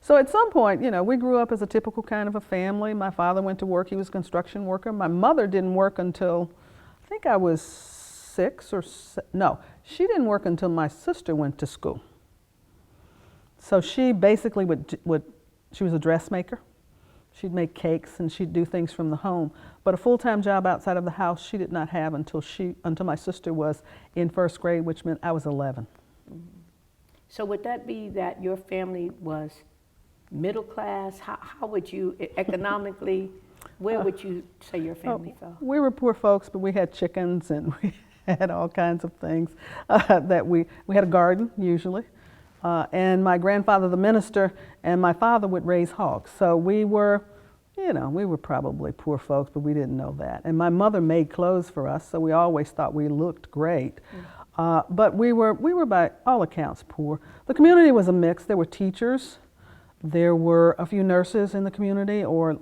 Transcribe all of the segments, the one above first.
So at some point, you know, we grew up as a typical kind of a family. My father went to work, he was a construction worker. My mother didn't work until, I think I was 6 or no, she didn't work until my sister went to school. So she basically she was a dressmaker. She'd make cakes and she'd do things from the home. But a full-time job outside of the house she did not have until my sister was in 1st grade, which meant I was 11. Mm-hmm. So would that be that your family was middle class? How would you, economically, where would you say your family fell? We were poor folks, but we had chickens and we had all kinds of things that we had a garden usually. And my grandfather, the minister, and my father would raise hogs. So we were, you know, we were probably poor folks, but we didn't know that. And my mother made clothes for us, so we always thought we looked great. But we were by all accounts poor. The community was a mix. There were teachers, there were a few nurses in the community, or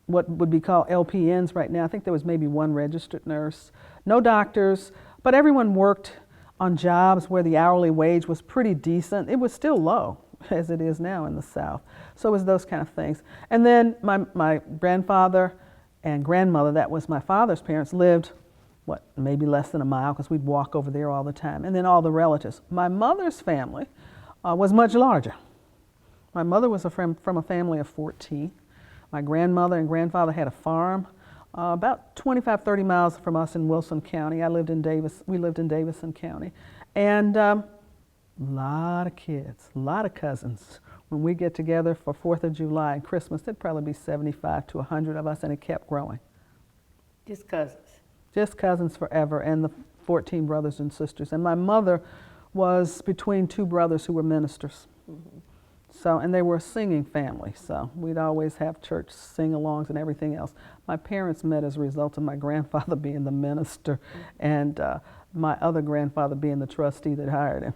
what would be called LPNs right now. I think there was maybe 1 registered nurse. No doctors, but everyone worked on jobs where the hourly wage was pretty decent. It was still low, as it is now in the South. So it was those kind of things. And then my grandfather and grandmother, that was my father's parents, lived, maybe less than a mile, because we'd walk over there all the time. And then all the relatives. My mother's family was much larger. My mother was from a family of 14. My grandmother and grandfather had a farm about 25, 30 miles from us in Wilson County. We lived in Davison County. And a lot of kids, a lot of cousins. When we get together for 4th of July and Christmas, there'd probably be 75 to 100 of us, and it kept growing. Just cousins? Just cousins forever, and the 14 brothers and sisters. And my mother was between 2 brothers who were ministers. Mm-hmm. So, and they were a singing family, so we'd always have church sing-alongs and everything else. My parents met as a result of my grandfather being the minister and my other grandfather being the trustee that hired him.